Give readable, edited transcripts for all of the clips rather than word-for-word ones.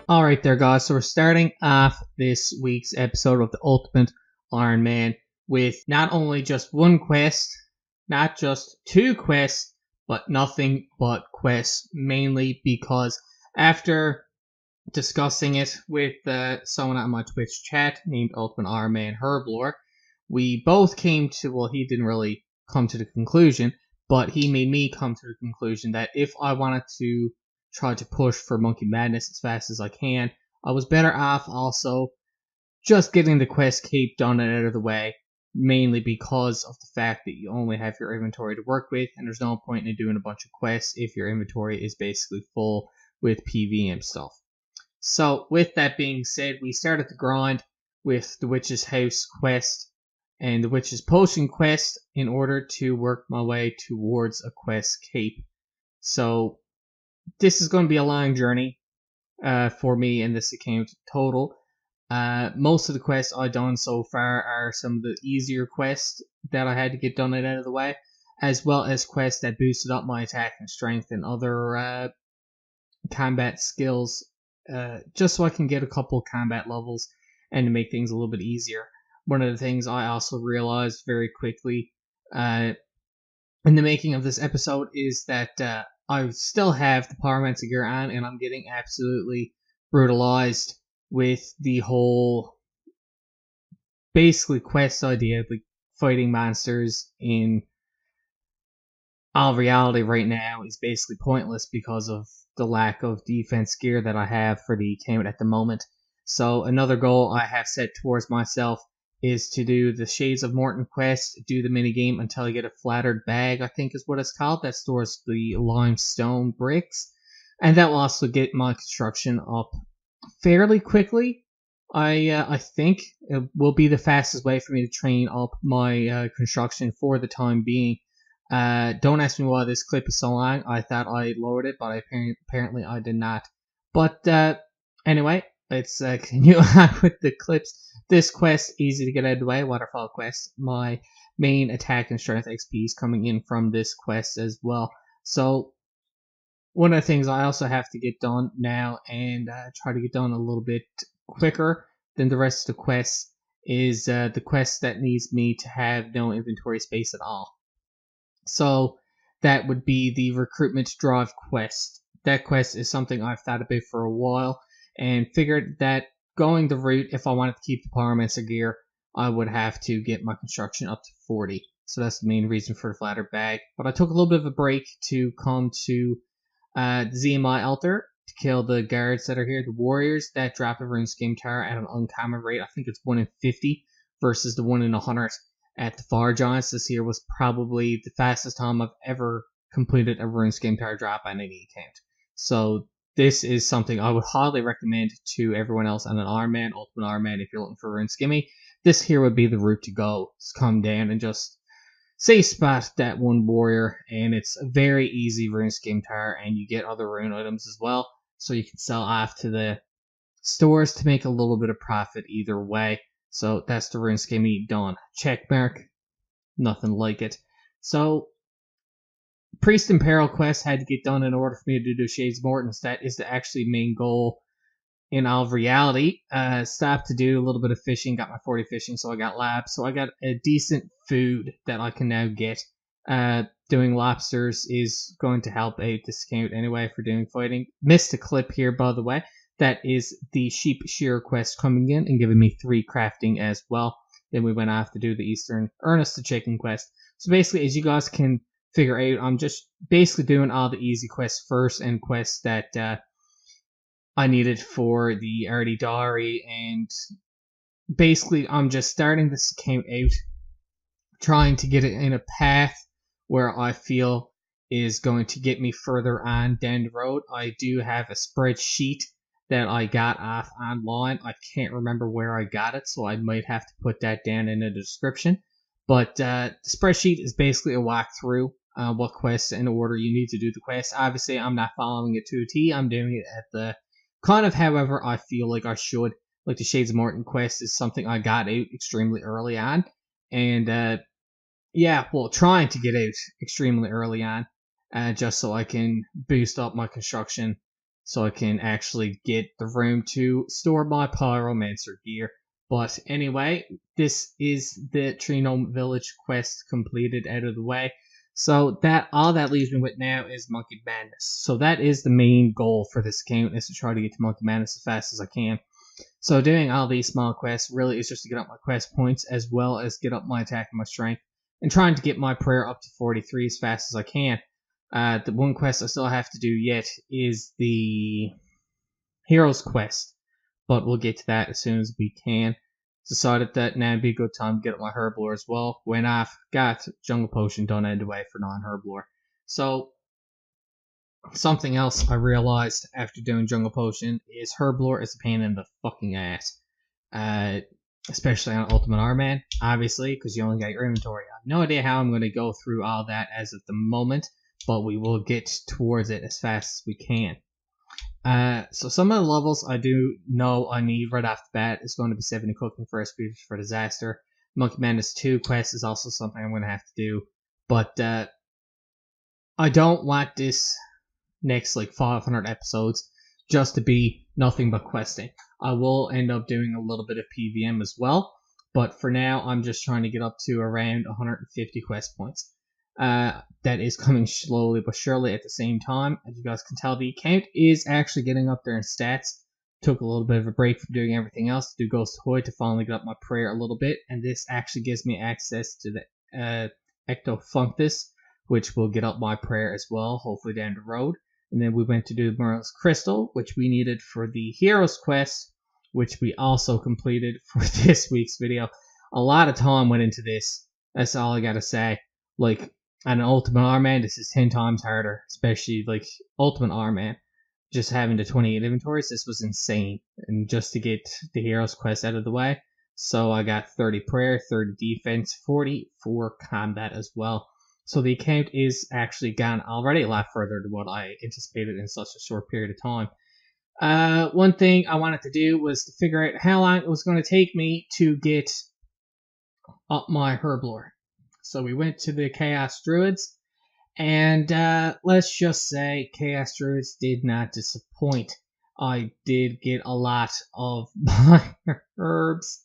Alright there guys, so we're starting off this week's episode of the Ultimate Ironman with not only just one quest, not just two quests, but nothing but quests, mainly because after discussing it with someone on my Twitch chat named Ultimate Ironman Herblore, we both came to, well, he didn't really come to the conclusion, but he made me come to the conclusion that if I wanted to try to push for Monkey Madness as fast as I can, I was better off also just getting the quest cape done and out of the way, mainly because of the fact that you only have your inventory to work with, and there's no point in doing a bunch of quests if your inventory is basically full with PVM stuff. So with that being said, we started the grind with the Witch's House quest and the Witch's Potion quest in order to work my way towards a quest cape. So this is going to be a long journey for me in this account total. Most of the quests I've done so far are some of the easier quests that I had to get done and out of the way, as well as quests that boosted up my attack and strength and other combat skills, just so I can get a couple combat levels and to make things a little bit easier. One of the things I also realized very quickly in the making of this episode is that I still have the Pyromancer gear on, and I'm getting absolutely brutalized with the whole basically quest idea of like fighting monsters in all reality right now is basically pointless because of the lack of defense gear that I have for the account at the moment. So another goal I have set towards myself is to do the Shades of Morton quest, do the minigame until I get a flattered bag, I think is what it's called, that stores the limestone bricks. And that will also get my construction up fairly quickly. I think it will be the fastest way for me to train up my construction for the time being. Don't ask me why this clip is so long. I thought I lowered it, but apparently I did not. But anyway, let's continue on with the clips. This quest, easy to get out of the way, Waterfall quest. My main attack and strength XP is coming in from this quest as well. So one of the things I also have to get done now and try to get done a little bit quicker than the rest of the quests is the quest that needs me to have no inventory space at all. So that would be the recruitment drive quest. That quest is something I've thought about for a while and figured that going the route, if I wanted to keep the Pyromancer gear, I would have to get my construction up to 40. So that's the main reason for the flatter bag. But I took a little bit of a break to come to the ZMI altar to kill the guards that are here, the warriors that drop a RuneScape tower at an uncommon rate. I think it's 1 in 50 versus the 1 in 100 at the Far Giants. This here was probably the fastest time I've ever completed a RuneScape tower drop on any account. So this is something I would highly recommend to everyone else on an Ironman, Ultimate Ironman, if you're looking for RuneScape. This here would be the route to go. Just come down and just safe spot that one warrior, and it's a very easy RuneScape tower, and you get other rune items as well, so you can sell off to the stores to make a little bit of profit either way. So that's the RuneScape done. Check mark. Nothing like it. So Priest and Peril quest had to get done in order for me to do the Shades of Mortons. That is the actually main goal in all reality. Stopped to do a little bit of fishing, got my 40 fishing, so I got labs. So I got a decent food that I can now get. Doing lobsters is going to help a discount anyway for doing fighting. Missed a clip here, by the way. That is the Sheep Shearer quest coming in and giving me 3 crafting as well. Then we went off to do the Eastern Ernest the Chicken quest. So basically, as you guys can figure out, I'm just basically doing all the easy quests first and quests that I needed for the Artie Diary, and basically I'm just starting this account out, trying to get it in a path where I feel is going to get me further on down the road. I do have a spreadsheet that I got off online. I can't remember where I got it, so I might have to put that down in the description. But the spreadsheet is basically a walkthrough what quests in order you need to do the quest. Obviously, I'm not following it to a T. I'm doing it at the kind of however I feel like I should. like the Shades of Morton quest is something I got out extremely early on, and yeah, well, trying to get out extremely early on, just so I can boost up my construction, so I can actually get the room to store my pyromancer gear. But anyway, this is the Tree Gnome Village quest completed out of the way. So that all that leaves me with now is Monkey Madness. So that is the main goal for this account, is to try to get to Monkey Madness as fast as I can. So doing all these small quests really is just to get up my quest points, as well as get up my attack and my strength, and trying to get my prayer up to 43 as fast as I can. The one quest I still have to do yet is the Heroes quest, but we'll get to that as soon as we can. Decided that now would be a good time to get up my Herblore as well. Went off, got Jungle Potion done anyway for non-Herblore. So, something else I realized after doing Jungle Potion is Herblore is a pain in the fucking ass. Especially on Ultimate Ironman, obviously, because you only got your inventory. I have no idea how I'm going to go through all that as of the moment, but we will get towards it as fast as we can. So some of the levels I do know I need right off the bat is going to be 70 cooking for Speed for Disaster. Monkey Madness 2 quest is also something I'm going to have to do, but I don't want this next like 500 episodes just to be nothing but questing. I will end up doing a little bit of PVM as well, but for now I'm just trying to get up to around 150 quest points. That is coming slowly but surely at the same time. As you guys can tell, the account is actually getting up there in stats. Took a little bit of a break from doing everything else to do Ghost Hoy to finally get up my prayer a little bit, and this actually gives me access to the Ectofunctus, which will get up my prayer as well, hopefully down the road. And then we went to do Merle's Crystal, which we needed for the Heroes quest, which we also completed for this week's video. A lot of time went into this. That's all I gotta say. Like, on an Ultimate Ironman, this is 10 times harder, especially like Ultimate Ironman. Just having the 28 inventories, this was insane. And just to get the Heroes quest out of the way, so I got 30 prayer, 30 defense, 40 for combat as well. So the account is actually gone already a lot further than what I anticipated in such a short period of time. One thing I wanted to do was to figure out how long it was going to take me to get up my Herblore. So we went to the Chaos Druids, and let's just say Chaos Druids did not disappoint. I did get a lot of my herbs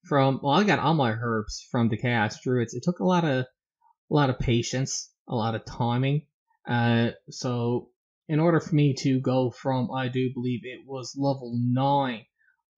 from, well, I got all my herbs from the Chaos Druids. It took a lot of patience, a lot of timing. So in order for me to go from, I do believe it was level 9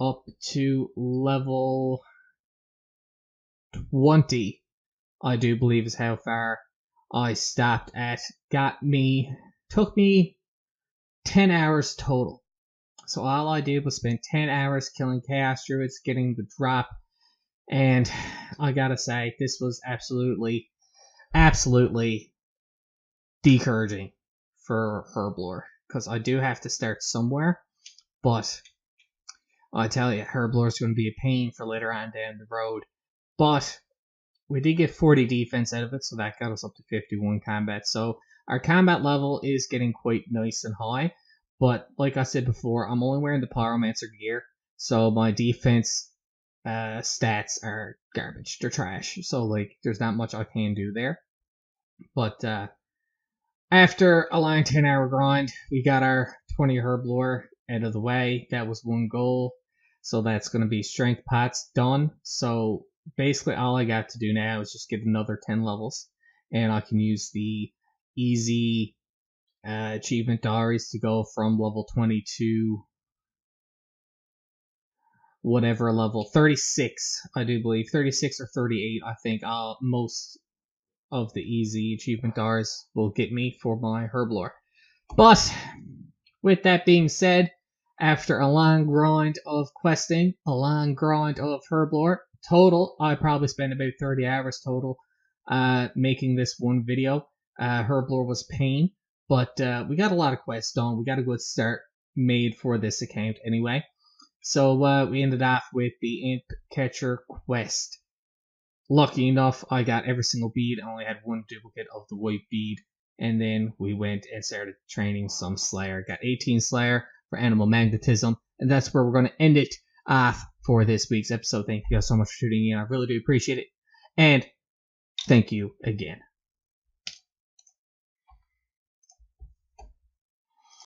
up to level 20, I do believe is how far I stopped at, took me 10 hours total. So all I did was spend 10 hours killing Chaos Druids, getting the drop, and I gotta say, this was absolutely discouraging for Herblore, because I do have to start somewhere, but I tell you, Herblore is going to be a pain for later on down the road. But we did get 40 defense out of it, so that got us up to 51 combat. So our combat level is getting quite nice and high, but like I said before, I'm only wearing the Pyromancer gear, so my defense stats are garbage. They're trash. So like, there's not much I can do there. But after a long 10-hour grind, we got our 20 Herblore out of the way. That was one goal. So that's going to be strength pots done. So basically all I got to do now is just get another 10 levels. And I can use the easy achievement diaries to go from level 20 to whatever level. 36, I do believe. 36 or 38, I think. Most of the easy achievement diaries will get me for my Herblore. But with that being said, after a long grind of questing, a long grind of Herblore, total, I probably spent about 30 hours total making this one video. Herblore was pain, but we got a lot of quests done. We got a good start made for this account anyway. So we ended off with the Imp Catcher quest. Lucky enough, I got every single bead. I only had one duplicate of the white bead. And then we went and started training some Slayer. Got 18 Slayer for Animal Magnetism. And that's where we're going to end it for this week's episode. Thank you guys so much for tuning in. I really do appreciate it. And thank you again.